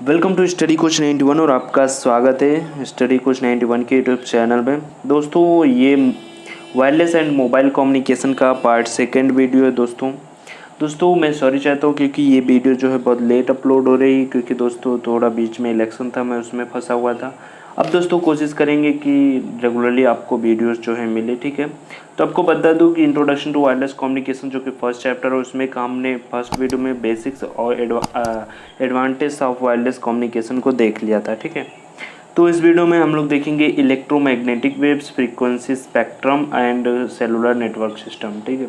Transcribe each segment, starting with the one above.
Welcome to study coach 91 और आपका स्वागत है स्टडी कोच 91 के यूट्यूब चैनल में। दोस्तों ये वायरलेस एंड मोबाइल कम्युनिकेशन का पार्ट सेकंड वीडियो है। दोस्तों मैं सॉरी चाहता हूँ क्योंकि ये वीडियो जो है बहुत लेट अपलोड हो रही है, क्योंकि दोस्तों थोड़ा बीच में इलेक्शन था, मैं उसमें फंसा हुआ था। अब दोस्तों कोशिश करेंगे कि रेगुलरली आपको वीडियोस जो है मिले, ठीक है। तो आपको बता दूं कि इंट्रोडक्शन टू वायरलेस कम्युनिकेशन जो कि फर्स्ट चैप्टर है, उसमें हमने फर्स्ट वीडियो में बेसिक्स और एडवांटेज ऑफ वायरलेस कम्युनिकेशन को देख लिया था, ठीक है। तो इस वीडियो में हम लोग देखेंगे electromagnetic waves, frequency, spectrum and cellular network system, ठीक है।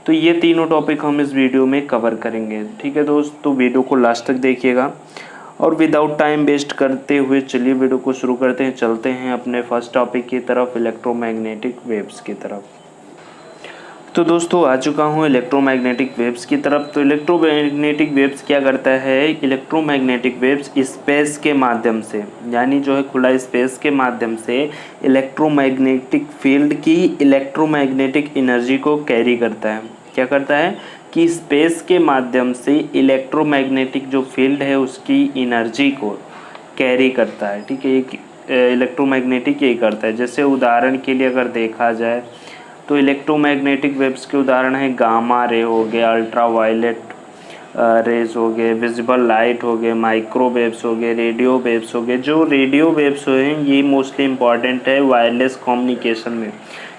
तो ये तीनों टॉपिक हम इस वीडियो में कवर करेंगे, ठीक है दोस्त। तो वीडियो को लास्ट तक देखिएगा और विदाउट टाइम वेस्ट करते हुए चलिए वीडियो को शुरू करते हैं। चलते हैं अपने फर्स्ट टॉपिक की तरफ, इलेक्ट्रोमैग्नेटिक वेव्स की तरफ। तो दोस्तों आ चुका हूँ इलेक्ट्रोमैग्नेटिक वेव्स की तरफ। तो इलेक्ट्रोमैग्नेटिक वेव्स क्या करता है? इलेक्ट्रोमैग्नेटिक वेव्स स्पेस के माध्यम से, यानी जो है खुला स्पेस के माध्यम से इलेक्ट्रोमैग्नेटिक फील्ड की इलेक्ट्रोमैग्नेटिक एनर्जी को कैरी करता है। क्या करता है कि स्पेस के माध्यम से इलेक्ट्रोमैग्नेटिक जो फील्ड है उसकी एनर्जी को कैरी करता है, ठीक है। ये इलेक्ट्रोमैग्नेटिक यही करता है। जैसे उदाहरण के लिए अगर देखा जाए तो इलेक्ट्रोमैग्नेटिक वेव्स के उदाहरण है गामा रे हो गए, अल्ट्रा वायलेट रेज हो गए, विजिबल लाइट हो गए, माइक्रोवेव्स हो गए, रेडियो वेव्स हो गए। जो रेडियो वेव्स हैं ये मोस्टली इम्पॉर्टेंट है वायरलेस कम्युनिकेशन में।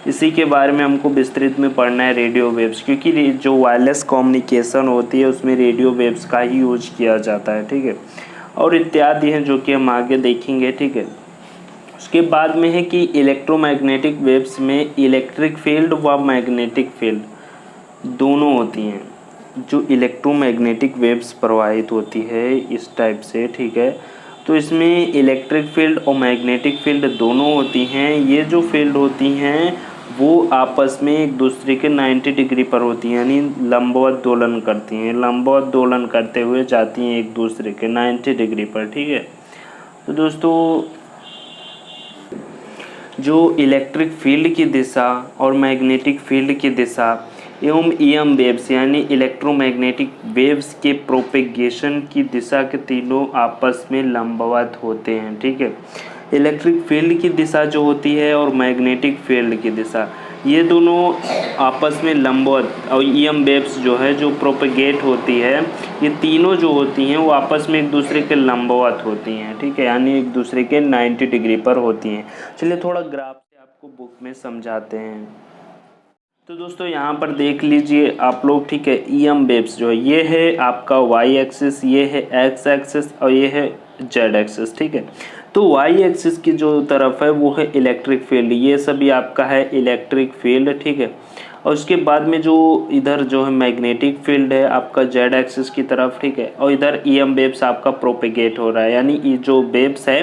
इसी के बारे में हमको विस्तृत में पढ़ना है, रेडियो वेव्स, क्योंकि जो वायरलेस कम्युनिकेशन होती है उसमें रेडियो वेव्स का ही यूज किया जाता है, ठीक है। और इत्यादि हैं जो कि हम आगे देखेंगे, ठीक है। उसके बाद में है कि इलेक्ट्रोमैग्नेटिक वेव्स में इलेक्ट्रिक फील्ड व मैग्नेटिक फील्ड दोनों होती हैं। जो इलेक्ट्रोमैग्नेटिक वेव्स प्रवाहित होती है इस टाइप से, ठीक है, तो इसमें इलेक्ट्रिक फील्ड और मैग्नेटिक फील्ड दोनों होती हैं। ये जो फील्ड होती हैं वो आपस में एक दूसरे के 90 डिग्री पर होती हैं, यानी लंबवत दोलन करती हैं, लंबवत दोलन करते हुए जाती हैं एक दूसरे के 90 डिग्री पर, ठीक है। तो दोस्तों जो इलेक्ट्रिक फील्ड की दिशा और मैग्नेटिक फील्ड की दिशा एवं ईएम वेव्स यानी इलेक्ट्रोमैग्नेटिक वेव्स के प्रोपेगेशन की दिशा के तीनों आपस में लंबवत होते हैं, ठीक है। इलेक्ट्रिक फील्ड की दिशा जो होती है और मैग्नेटिक फील्ड की दिशा, ये दोनों आपस में लंबवत, और ईएम वेव्स जो है जो प्रोपेगेट होती है, ये तीनों जो होती हैं वो आपस में एक दूसरे के लंबवत होती हैं, ठीक है, यानी एक दूसरे के 90 डिग्री पर होती हैं। चलिए थोड़ा ग्राफ से आपको बुक में समझाते हैं। तो दोस्तों यहाँ पर देख लीजिए आप लोग, ठीक है। ईएम वेव्स जो है ये है आपका वाई एक्सिस, ये है एक्स एक्सिस और ये है जेड एक्सिस, ठीक है। तो वाई एक्सिस की जो तरफ है वो है इलेक्ट्रिक फील्ड, ये सभी आपका है इलेक्ट्रिक फील्ड, ठीक है। और उसके बाद में जो इधर जो है मैग्नेटिक फील्ड है आपका जेड एक्सिस की तरफ, ठीक है। और इधर ईएम वेव्स आपका प्रोपेगेट हो रहा है, यानी ये जो वेव्स है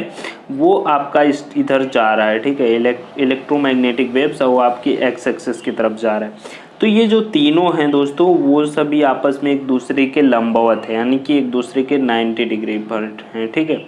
वो आपका इधर जा रहा है, ठीक है। इलेक्ट्रोमैग्नेटिक वेव्स और वो आपकी एक्स एक्सिस की तरफ जा रहा है। तो ये जो तीनों हैं दोस्तों वो सभी आपस में एक दूसरे के लंबवत है, यानी कि एक दूसरे के 90 डिग्री पर हैं, ठीक है।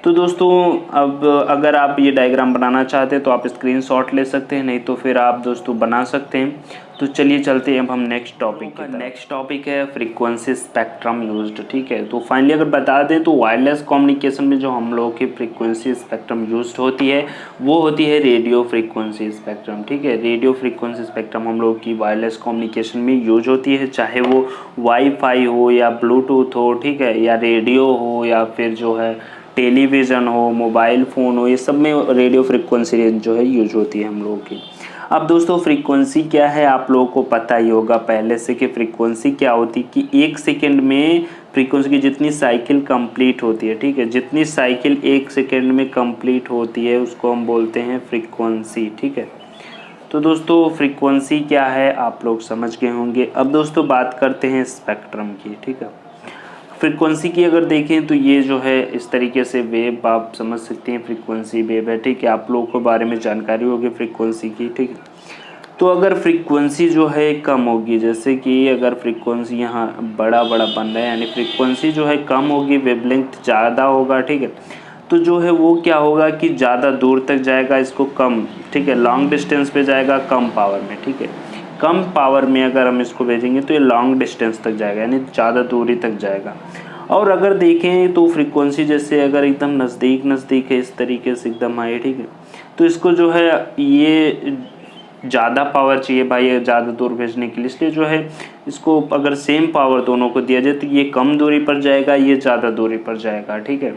तो दोस्तों अब अगर आप ये डायग्राम बनाना चाहते हैं तो आप स्क्रीनशॉट ले सकते हैं, नहीं तो फिर आप दोस्तों बना सकते हैं। तो चलिए चलते हैं अब हम नेक्स्ट टॉपिक का। नेक्स्ट टॉपिक है फ्रीक्वेंसी स्पेक्ट्रम यूज्ड, ठीक है। तो फाइनली अगर बता दें तो वायरलेस कम्युनिकेशन में जो हम लोगों की फ्रीक्वेंसी स्पेक्ट्रम यूज्ड होती है वो होती है रेडियो फ्रीक्वेंसी स्पेक्ट्रम, ठीक है। रेडियो फ्रीक्वेंसी स्पेक्ट्रम हम लोग की वायरलेस कम्युनिकेशन में यूज होती है, चाहे वो वाईफाई हो या ब्लूटूथ हो, ठीक है, या रेडियो हो या फिर जो है टेलीविज़न हो, मोबाइल फ़ोन हो, ये सब में रेडियो फ्रीक्वेंसी रेंज जो है यूज होती है हम लोगों की। अब दोस्तों फ्रीक्वेंसी क्या है आप लोगों को पता ही होगा पहले से कि फ्रीक्वेंसी क्या होती है, कि एक सेकेंड में फ्रीक्वेंसी की जितनी साइकिल कंप्लीट होती है, ठीक है, जितनी साइकिल एक सेकेंड में कंप्लीट होती है उसको हम बोलते हैं फ्रीक्वेंसी, ठीक है। तो दोस्तों फ्रीक्वेंसी क्या है आप लोग समझ गए होंगे। अब दोस्तों बात करते हैं स्पेक्ट्रम की, ठीक है। फ्रीक्वेंसी की अगर देखें तो ये जो है इस तरीके से वेव आप समझ सकते हैं, फ्रीक्वेंसी वेव है, ठीक है। आप लोगों को बारे में जानकारी होगी फ्रीक्वेंसी की, ठीक है। तो अगर फ्रीक्वेंसी जो है कम होगी, जैसे कि अगर फ्रीक्वेंसी यहाँ बड़ा बड़ा बन रहा है, यानी फ्रीक्वेंसी जो है कम होगी, वेवलेंथ ज़्यादा होगा, ठीक है। तो जो है वो क्या होगा कि ज़्यादा दूर तक जाएगा, इसको कम, ठीक है, लॉन्ग डिस्टेंस पे जाएगा कम पावर में, ठीक है। कम पावर में अगर हम इसको भेजेंगे तो ये लॉन्ग डिस्टेंस तक जाएगा, यानी ज़्यादा दूरी तक जाएगा। और अगर देखें तो फ्रीक्वेंसी जैसे अगर एकदम नज़दीक है, इस तरीके से एकदम आए, ठीक है, तो इसको जो है ये ज़्यादा पावर चाहिए भाई ज़्यादा दूर भेजने के लिए, इसलिए जो है इसको अगर सेम पावर दोनों को दिया जाए तो ये कम दूरी पर जाएगा, ये ज़्यादा दूरी पर जाएगा, ठीक है।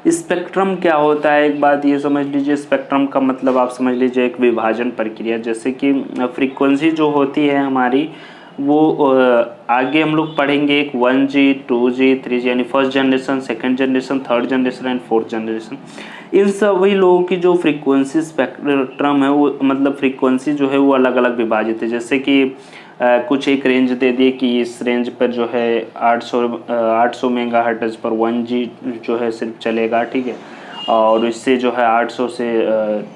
स्पेक्ट्रम क्या होता है, एक बात ये समझ लीजिए, स्पेक्ट्रम का मतलब आप समझ लीजिए एक विभाजन प्रक्रिया। जैसे कि फ्रीक्वेंसी जो होती है हमारी वो आगे हम लोग पढ़ेंगे एक 1G 2G 3G यानी first generation, second generation, third generation and fourth generation. इन सभी लोगों की जो फ्रीक्वेंसी स्पेक्ट्रम है वो मतलब फ्रीक्वेंसी जो है वो अलग अलग विभाजित है। जैसे कि कुछ एक रेंज दे दिए कि इस रेंज पर जो है 800 मेगाहर्ट्ज़ पर 1G जो है सिर्फ चलेगा, ठीक है, और इससे जो है 800 से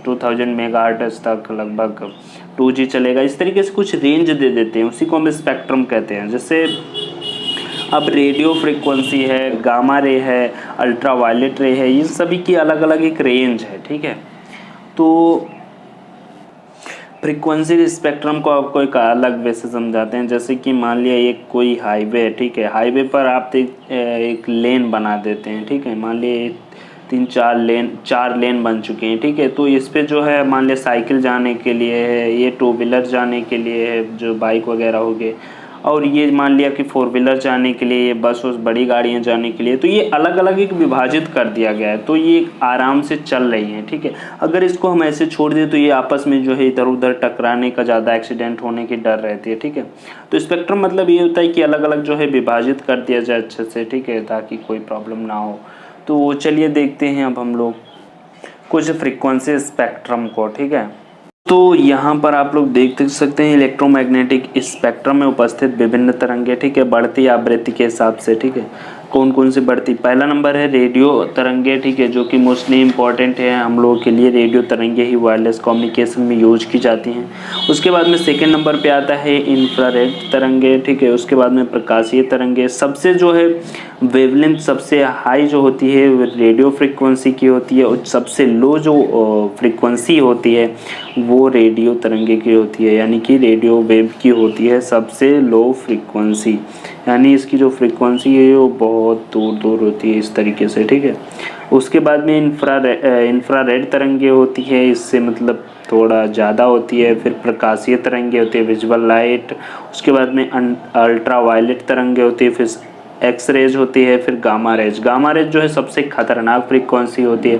2000 मेगाहर्ट्ज़ तक लगभग 2G चलेगा। इस तरीके से कुछ रेंज दे देते हैं, उसी को हम स्पेक्ट्रम कहते हैं। जैसे अब रेडियो फ्रीक्वेंसी है, गामा रे है, अल्ट्रा वायलेट रे है, इन सभी की अलग अलग एक रेंज है, ठीक है। तो फ्रीक्वेंसी स्पेक्ट्रम को आपको एक अलग वे से समझाते हैं। जैसे कि मान लिया एक कोई हाईवे है, ठीक है, हाईवे पर आप एक लेन बना देते हैं, ठीक है, मान लिया 4 लेन बन चुके हैं, ठीक है, तो इस पे जो है मान लिया साइकिल जाने के लिए है, ये 2 व्हीलर जाने के लिए है जो बाइक वगैरह हो गए, और ये मान लिया कि 4 व्हीलर जाने के लिए, ये बस उस बड़ी गाड़ियाँ जाने के लिए, तो ये अलग अलग एक विभाजित कर दिया गया है, तो ये आराम से चल रही हैं, ठीक है। अगर इसको हम ऐसे छोड़ दें तो ये आपस में जो है इधर उधर टकराने का, ज़्यादा एक्सीडेंट होने की डर रहती है, ठीक है। तो स्पेक्ट्रम मतलब ये होता है कि अलग अलग जो है विभाजित कर दिया जाए अच्छे से, ठीक है, ताकि कोई प्रॉब्लम ना हो। तो चलिए देखते हैं अब हम लोग कुछ फ्रीक्वेंसी स्पेक्ट्रम को, ठीक है। तो यहाँ पर आप लोग देख सकते हैं इलेक्ट्रोमैग्नेटिक स्पेक्ट्रम में उपस्थित विभिन्न तरंगे, ठीक है, बढ़ती आवृत्ति के हिसाब से, ठीक है, कौन कौन सी बढ़ती। पहला नंबर है रेडियो तरंगे, ठीक है, जो कि मोस्टली इंपॉर्टेंट है हम लोगों के लिए। रेडियो तरंगे ही वायरलेस कम्युनिकेशन में यूज की जाती हैं। उसके बाद में सेकंड नंबर पे आता है इंफ्रारेड तरंगे, ठीक है। उसके बाद में प्रकाशीय तरंगे। सबसे जो है वेवलेंथ सबसे हाई जो होती है वो रेडियो फ्रीक्वेंसी की होती है, और सबसे लो जो फ्रीक्वेंसी होती है वो रेडियो तरंगे की होती है, यानी कि रेडियो वेव की होती है सबसे लो फ्रीक्वेंसी, यानी इसकी जो फ्रीक्वेंसी है वो बहुत दूर दूर होती है इस तरीके से, ठीक है। उसके बाद में इंफ्रारेड तरंगे होती है, इससे मतलब थोड़ा ज़्यादा होती है। फिर प्रकाशीय तरंगे होती है, विजुअल लाइट। उसके बाद में अल्ट्रा वायलेट तरंगे होती है, फिर एक्स रेज होती है, फिर गामा रेज। गामा रेज जो है सबसे खतरनाक फ्रीक्वेंसी होती है,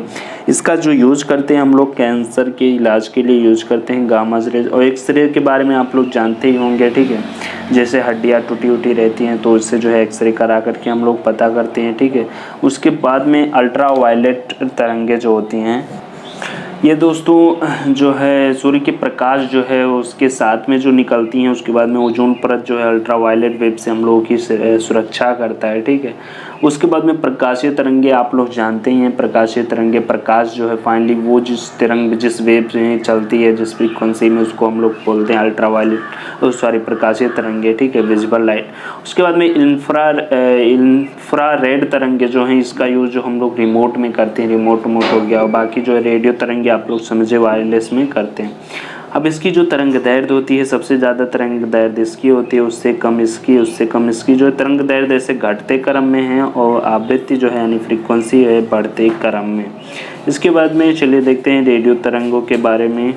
इसका जो यूज करते हैं हम लोग कैंसर के इलाज के लिए यूज करते हैं गामा रेज। और एक्स रे के बारे में आप लोग जानते ही होंगे, ठीक है, जैसे हड्डियाँ टूटी उटी रहती हैं तो इससे जो है एक्सरे करा करके हम लोग पता करते हैं, ठीक है। उसके बाद में अल्ट्रा वायलेट तरंगे जो होती हैं, ये दोस्तों जो है सूर्य के प्रकाश जो है उसके साथ में जो निकलती हैं, उसके बाद में ओजोन परत जो है अल्ट्रा वायलेट वेव से हम लोगों की सुरक्षा करता है, ठीक है। उसके बाद में प्रकाशीय तरंगे आप लोग जानते ही हैं। प्रकाशीय तरंगे, प्रकाश जो है फाइनली वो जिस वेव में चलती है, जिस फ्रीक्वेंसी में, उसको हम लोग बोलते हैं अल्ट्रा वायलेट प्रकाशीय तरंगे, ठीक है, विजिबल लाइट। उसके बाद में इंफ्रारेड तरंगे जो हैं, इसका यूज़ जो हम लोग रिमोट में करते हैं, रिमोट हो गया, और बाकी जो है रेडियो तरंगे आप लोग समझे वायरलेस में करते हैं। अब इसकी जो तरंग दैर्ध्य होती है, सबसे ज़्यादा तरंग दैर्ध्य इसकी होती है, उससे कम इसकी जो तरंग दैर्ध्य ऐसे घटते क्रम में है, और आवृत्ति जो है यानी फ्रीक्वेंसी है बढ़ते क्रम में। इसके बाद में चलिए देखते हैं रेडियो तरंगों के बारे में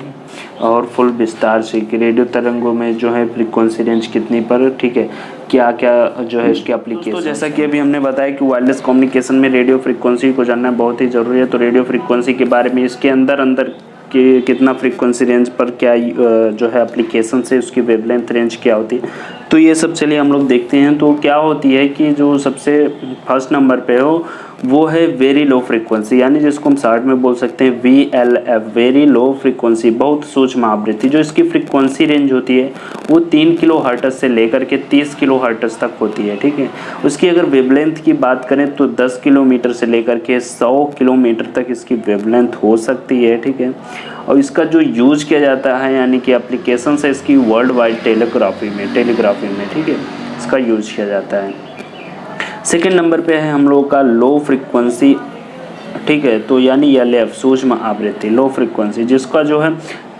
और फुल विस्तार से कि रेडियो तरंगों में जो है फ्रीक्वेंसी रेंज कितनी पर, ठीक है, क्या क्या जो है इसके एप्लीकेशन। तो जैसा कि अभी हमने बताया कि वायरलेस कम्युनिकेशन में रेडियो फ्रीक्वेंसी को जानना बहुत ही ज़रूरी है। तो रेडियो फ्रीक्वेंसी के बारे में, इसके अंदर कि कितना फ्रीक्वेंसी रेंज पर क्या जो है एप्लीकेशन से उसकी वेवलेंथ रेंज क्या होती है, तो ये सब चलिए हम लोग देखते हैं। तो क्या होती है कि जो सबसे फर्स्ट नंबर पे हो वो है वेरी लो फ्रीक्वेंसी, यानी जिसको हम शॉर्ट में बोल सकते हैं VLF, वेरी लो फ्रीक्वेंसी, बहुत सूक्ष्म आवृत्ति। जो इसकी फ्रीक्वेंसी रेंज होती है वो 3 किलो हर्ट्ज़ से लेकर के 30 किलो हर्ट्ज़ तक होती है, ठीक है। उसकी अगर वेवलेंथ की बात करें तो 10 किलोमीटर से लेकर के 100 किलोमीटर तक इसकी वेवलेंथ हो सकती है, ठीक है। और इसका जो यूज किया जाता है यानी कि एप्लीकेशन है इसकी वर्ल्ड वाइड टेलीग्राफी में, ठीक है, इसका यूज किया जाता है। सेकेंड नंबर पे है हम लोगों का लो फ्रीक्वेंसी, ठीक है, तो यानी LF सूक्ष्म आवृत्ति, लो फ्रीक्वेंसी, जिसका जो है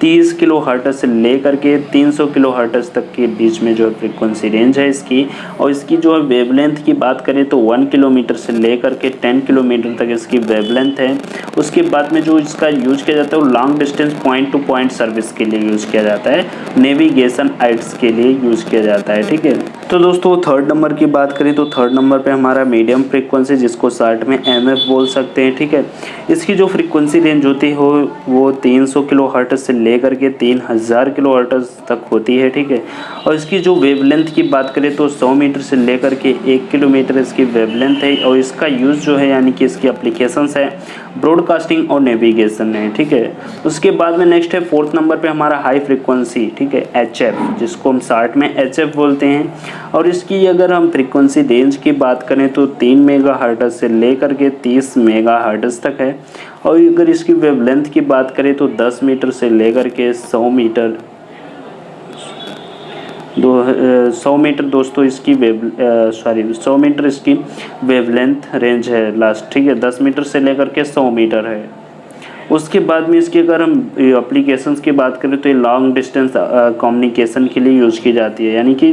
30 किलो हर्ट्ज से लेकर के 300 किलो हर्ट्ज तक के बीच में जो फ्रीक्वेंसी रेंज है इसकी। और इसकी जो है वेवलेंथ की बात करें तो 1 किलोमीटर से लेकर के 10 किलोमीटर तक इसकी वेवलेंथ है। उसके बाद में जो इसका यूज किया जाता है वो long distance point two point service के लिए यूज़ किया जाता है, नेविगेशन एड्स के लिए यूज़ किया जाता है। ठीक है, तो दोस्तों थर्ड नंबर की बात करें तो थर्ड नंबर पे हमारा मीडियम फ्रीक्वेंसी, जिसको शॉर्ट में एमएफ बोल सकते हैं। ठीक है, इसकी जो फ्रीक्वेंसी रेंज होती है वो 300 किलो हर्ट्ज से लेकर के 3000 किलो हर्ट्ज तक होती है। ठीक है, और इसकी जो वेवलेंथ की बात करें तो 100 मीटर से लेकर के 1 किलोमीटर इसकी वेवलेंथ है। और इसका यूज़ जो है यानी कि इसकी एप्लीकेशंस है ब्रॉडकास्टिंग और नेविगेशन है। ठीक है, उसके बाद में नेक्स्ट है फोर्थ नंबर पे हमारा हाई फ्रीक्वेंसी। ठीक है, HF, जिसको हम शॉर्ट में HF बोलते हैं। और इसकी अगर हम फ्रीक्वेंसी रेंज की बात करें तो 3 मेगाहर्ट्ज से लेकर के 30 मेगाहर्ट्ज तक है। और अगर इसकी वेवलेंथ की बात करें तो 10 मीटर से लेकर के 100 मीटर दोस्तों इसकी 100 मीटर इसकी वेवलेंथ रेंज है लास्ट। ठीक है, 10 मीटर से लेकर के 100 मीटर है। उसके बाद में इसकी अगर हम एप्लीकेशंस की बात करें तो ये लॉन्ग डिस्टेंस कम्युनिकेशन के लिए यूज़ की जाती है, यानी कि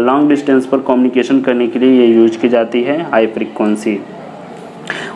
लॉन्ग डिस्टेंस पर कम्युनिकेशन करने के लिए ये यूज की जाती है हाई फ्रीक्वेंसी।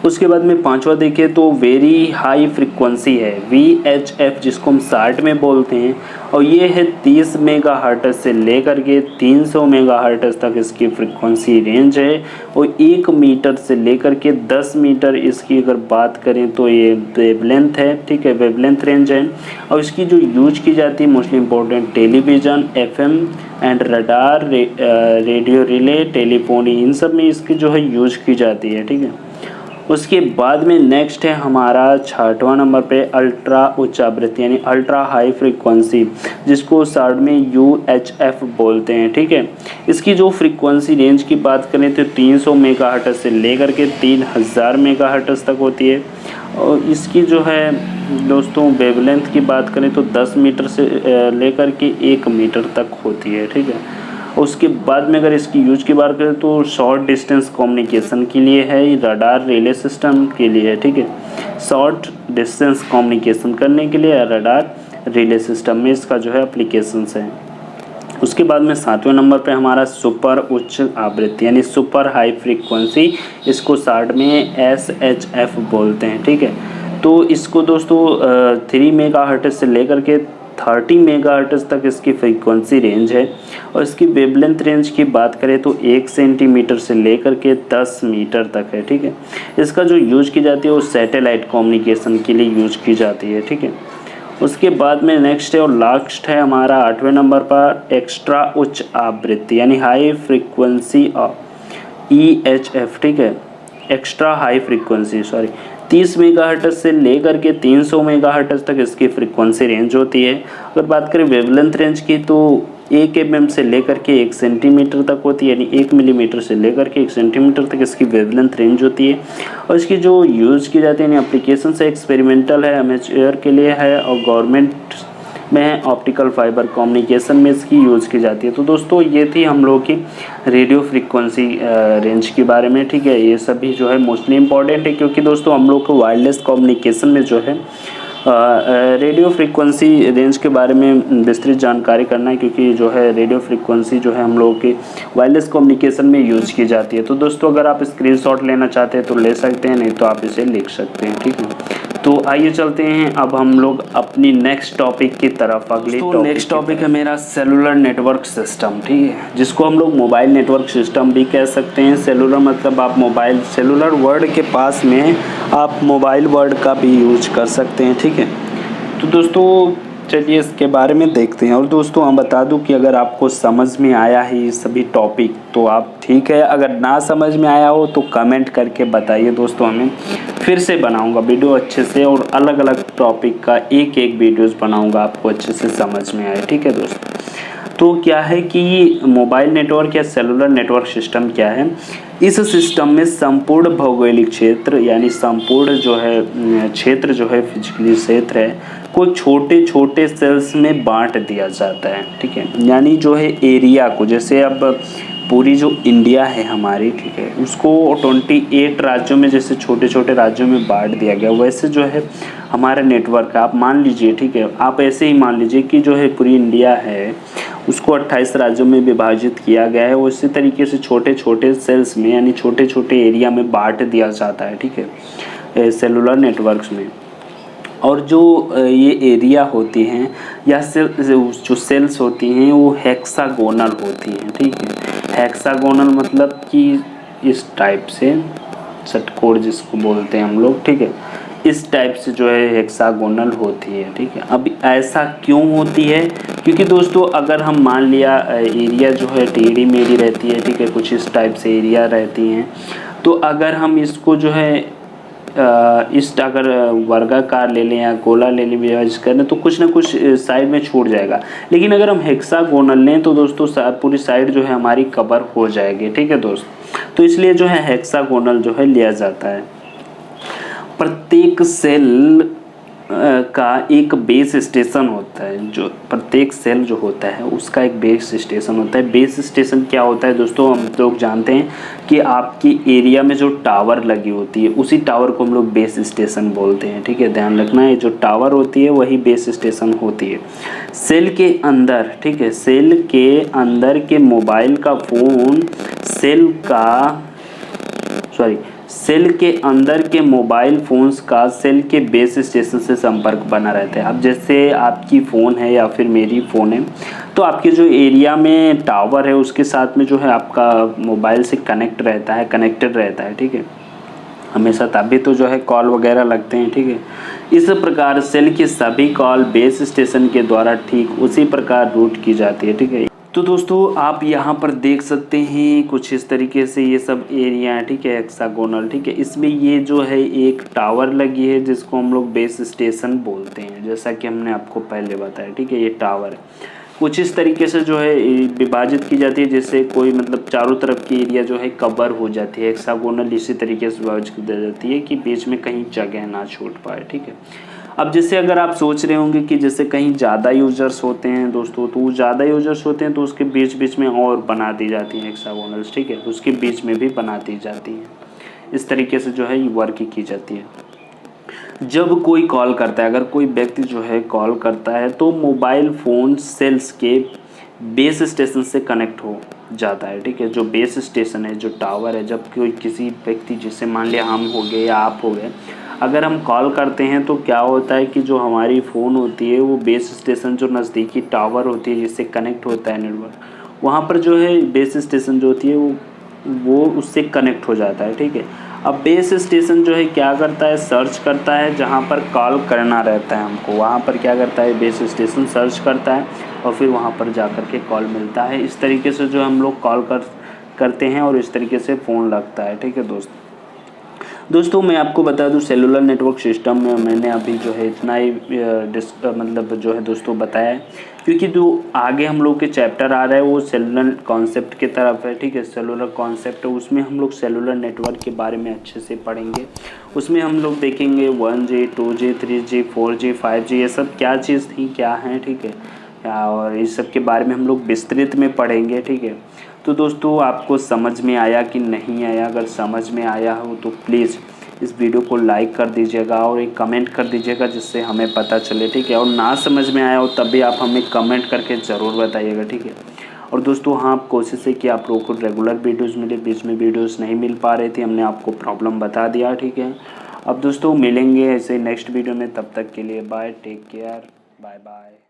उसके बाद में पांचवा देखिए तो वेरी हाई फ्रीक्वेंसी है, VHF, जिसको हम शॉर्ट में बोलते हैं। और ये है 30 मेगाहर्ट्ज से लेकर के 300 मेगाहर्ट्ज तक इसकी फ्रीक्वेंसी रेंज है। और 1 मीटर से लेकर के 10 मीटर इसकी अगर बात करें तो ये वेवलेंथ है। ठीक है, वेवलेंथ रेंज है। और इसकी जो यूज की जाती है mostly important television, FM and radar, radio relay, telephony, इन सब में इसकी जो है यूज की जाती है। ठीक है, उसके बाद में नेक्स्ट है हमारा 6वां नंबर पे अल्ट्रा उच्च आवृत्ति यानी अल्ट्रा हाई फ्रीक्वेंसी, जिसको शॉर्ट में UHF बोलते हैं। ठीक है, इसकी जो फ्रीक्वेंसी रेंज की बात करें तो 300 मेगाहर्ट्ज से लेकर के 3000 मेगाहर्ट्ज तक होती है। और इसकी जो है दोस्तों वेवलेंथ की बात करें तो 10 मीटर से लेकर के 1 मीटर तक होती है। ठीक है, उसके बाद में अगर इसकी यूज की बात करें तो शॉर्ट डिस्टेंस कम्युनिकेशन के लिए है, रडार रिले सिस्टम के लिए है। ठीक है, शॉर्ट डिस्टेंस कम्युनिकेशन करने के लिए रडार रिले सिस्टम में इसका जो है एप्लीकेशंस है। उसके बाद में 7वें नंबर पे हमारा सुपर उच्च आवृत्ति यानी सुपर हाई फ्रीक्वेंसी, इसको शॉर्ट में SHF बोलते हैं। ठीक है, तो इसको दोस्तों 3 मेगाहर्ट्ज से लेकर के 30 मेगाहर्ट्ज तक इसकी फ्रीक्वेंसी रेंज है। और इसकी वेवलेंथ रेंज की बात करें तो 1 सेंटीमीटर से लेकर के 10 मीटर तक है। ठीक है, इसका जो यूज की जाती है वो सैटेलाइट कम्युनिकेशन के लिए यूज की जाती है। ठीक है, उसके बाद में नेक्स्ट है और लास्ट है हमारा 8वें नंबर पर एक्स्ट्रा उच्च आवृत्ति यानी हाई फ्रीक्वेंसी EHF। ठीक है, एक्स्ट्रा हाई फ्रीक्वेंसी 30 मेगाहर्ट्ज से लेकर के 300 मेगाहर्ट्ज तक इसकी फ्रीक्वेंसी रेंज होती है। अगर बात करें वेवलेंथ रेंज की तो 1 mm से लेकर के 1 सेंटीमीटर तक होती है, यानी 1 मिलीमीटर से लेकर के 1 सेंटीमीटर तक इसकी वेवलेंथ रेंज होती है। और इसकी जो यूज़ की जाती है यानी एप्लीकेशन है, एक्सपेरिमेंटल है, अमेचर के लिए है और गवर्नमेंट में ऑप्टिकल फाइबर कम्युनिकेशन में इसकी यूज़ की जाती है। तो दोस्तों ये थी हम लोग की रेडियो फ्रीक्वेंसी रेंज के बारे में। ठीक है, ये सभी जो है मोस्टली इम्पॉर्टेंट है क्योंकि दोस्तों हम लोग को वायरलेस कम्युनिकेशन में जो है रेडियो फ्रीक्वेंसी रेंज के बारे में विस्तृत जानकारी करना है, क्योंकि जो है रेडियो फ्रीक्वेंसी जो है हम लोगों के वायरलेस कम्युनिकेशन में यूज की जाती है। तो दोस्तों अगर आप स्क्रीनशॉट लेना चाहते हैं तो ले सकते हैं, नहीं तो आप इसे लिख सकते हैं। ठीक है, तो आइए चलते हैं अब हम लोग अपनी नेक्स्ट टॉपिक की तरफ। अगली नेक्स्ट टॉपिक है मेरा सेलुलर नेटवर्क सिस्टम। ठीक है, जिसको हम लोग मोबाइल नेटवर्क सिस्टम भी कह सकते हैं। सेलुलर मतलब आप मोबाइल, सेलुलर वर्ड के पास में आप मोबाइल वर्ड का भी यूज कर सकते हैं। ठीक है, तो दोस्तों चलिए इसके बारे में देखते हैं। और दोस्तों हम बता दूं कि अगर आपको समझ में आया है ये सभी टॉपिक तो आप ठीक है, अगर ना समझ में आया हो तो कमेंट करके बताइए दोस्तों, हमें फिर से बनाऊंगा वीडियो अच्छे से और अलग अलग टॉपिक का एक वीडियोस बनाऊंगा आपको अच्छे से समझ में आए। ठीक है दोस्तों, तो क्या है कि मोबाइल नेटवर्क या सेलुलर नेटवर्क सिस्टम क्या है। इस सिस्टम में संपूर्ण भौगोलिक क्षेत्र यानी संपूर्ण जो है क्षेत्र जो है फिजिकली क्षेत्र है को छोटे छोटे सेल्स में बांट दिया जाता है। ठीक है, यानी जो है एरिया को, जैसे अब पूरी जो इंडिया है हमारी, ठीक है, उसको 28 राज्यों में, जैसे छोटे छोटे राज्यों में बांट दिया गया, वैसे जो है हमारा नेटवर्क आप मान लीजिए, ठीक है, आप ऐसे ही मान लीजिए कि जो है पूरी इंडिया है उसको 28 राज्यों में विभाजित किया गया है। उसी तरीके से छोटे छोटे सेल्स में, यानी छोटे छोटे एरिया में बांट दिया जाता है, ठीक है, सेलुलर नेटवर्क्स में। और जो ये एरिया होती हैं या जो सेल्स होती हैं वो हेक्सागोनल होती हैं, ठीक है। हेक्सागोनल मतलब कि इस टाइप से, षटकोण जिसको बोलते हैं हम लोग, ठीक है, इस टाइप से जो है हेक्सागोनल होती है, ठीक है। अब ऐसा क्यों होती है? क्योंकि दोस्तों अगर हम मान लिया एरिया जो है टेढ़ी मेढ़ी रहती है, ठीक है, कुछ इस टाइप से एरिया रहती हैं, तो अगर हम इसको जो है अगर वर्गाकार ले लें या गोला ले लें, विभाजित करें, तो कुछ ना कुछ साइड में छूट जाएगा। लेकिन अगर हम हेक्सागोनल लें तो दोस्तों पूरी साइड जो है हमारी कवर हो जाएगी, ठीक है दोस्त। तो इसलिए जो है हेक्सागोनल जो है लिया जाता है। प्रत्येक सेल का एक बेस स्टेशन होता है, जो प्रत्येक सेल जो होता है उसका एक बेस स्टेशन होता है। बेस स्टेशन क्या होता है दोस्तों? हम लोग जानते हैं कि आपकी एरिया में जो टावर लगी होती है उसी टावर को हम लोग बेस स्टेशन बोलते हैं, ठीक है, ध्यान रखना है, जो टावर होती है वही बेस स्टेशन होती है। सेल के अंदर, ठीक है, सेल के अंदर के मोबाइल का फ़ोन सेल के अंदर के मोबाइल फ़ोन्स का सेल के बेस स्टेशन से संपर्क बना रहता है। अब जैसे आपकी फ़ोन है या फिर मेरी फ़ोन है, तो आपके जो एरिया में टावर है उसके साथ में जो है आपका मोबाइल से कनेक्टेड रहता है, ठीक है, हमेशा, तभी तो जो है कॉल वगैरह लगते हैं, ठीक है। इस प्रकार सेल की सभी कॉल बेस स्टेशन के द्वारा ठीक उसी प्रकार रूट की जाती है, ठीक है। तो दोस्तों आप यहाँ पर देख सकते हैं कुछ इस तरीके से ये सब एरिया है, ठीक है, हेक्सागोनल, ठीक है। इसमें ये जो है एक टावर लगी है जिसको हम लोग बेस स्टेशन बोलते हैं, जैसा कि हमने आपको पहले बताया, ठीक है। ये टावर है, कुछ इस तरीके से जो है विभाजित की जाती है, जिससे कोई मतलब चारों तरफ की एरिया जो है कवर हो जाती है। हेक्सागोनल इसी तरीके से विभाजित की जाती है कि बीच में कहीं जगह ना छूट पाए, ठीक है। अब जैसे अगर आप सोच रहे होंगे कि जैसे कहीं ज़्यादा यूजर्स होते हैं दोस्तों, तो ज़्यादा यूजर्स होते हैं तो उसके बीच बीच में और बना दी जाती हैं हेक्सागोनल्स, ठीक है, उसके बीच में भी बना दी जाती हैं। इस तरीके से जो है ये वर्क की जाती है। जब कोई कॉल करता है, अगर कोई व्यक्ति जो है कॉल करता है, तो मोबाइल फ़ोन सेल्स के बेस स्टेशन से कनेक्ट हो जाता है, ठीक है। जो बेस स्टेशन है, जो टावर है, जब कोई किसी व्यक्ति, जैसे मान लिया हम हो गए या आप हो गए, अगर हम कॉल करते हैं तो क्या होता है कि जो हमारी फ़ोन होती है वो बेस स्टेशन, जो नज़दीकी टावर होती है जिससे कनेक्ट होता है नेटवर्क, वहाँ पर जो है बेस स्टेशन जो होती है वो उससे कनेक्ट हो जाता है, ठीक है। अब बेस स्टेशन जो है क्या करता है, सर्च करता है जहाँ पर कॉल करना रहता है हमको, वहाँ पर क्या करता है, बेस स्टेशन सर्च करता है और फिर वहाँ पर जा कर के कॉल मिलता है। इस तरीके से जो हम लोग कॉल करते हैं और इस तरीके से फ़ोन लगता है, ठीक है दोस्तों मैं आपको बता दूं, सेलुलर नेटवर्क सिस्टम में मैंने अभी जो है इतना ही मतलब जो है दोस्तों बताया है, क्योंकि जो आगे हम लोग के चैप्टर आ रहा है वो सेलुलर कॉन्सेप्ट की तरफ है, ठीक है। सेलुलर कॉन्सेप्ट है, उसमें हम लोग सेलुलर नेटवर्क के बारे में अच्छे से पढ़ेंगे। उसमें हम लोग देखेंगे 1G 2G 3G 4G 5G ये सब क्या चीज़ थी, क्या है, ठीक है, और इस सब के बारे में हम लोग विस्तृत में पढ़ेंगे, ठीक है। तो दोस्तों आपको समझ में आया कि नहीं आया? अगर समझ में आया हो तो प्लीज़ इस वीडियो को लाइक कर दीजिएगा और एक कमेंट कर दीजिएगा, जिससे हमें पता चले, ठीक है। और ना समझ में आया हो तब भी आप हमें कमेंट करके ज़रूर बताइएगा, ठीक है। और दोस्तों हाँ, कोशिश है कि आप लोगों को रेगुलर वीडियोज़ मिले, बीच में वीडियोज़ नहीं मिल पा रही थी, हमने आपको प्रॉब्लम बता दिया, ठीक है। अब दोस्तों मिलेंगे ऐसे नेक्स्ट वीडियो में, तब तक के लिए bye, take care, bye bye.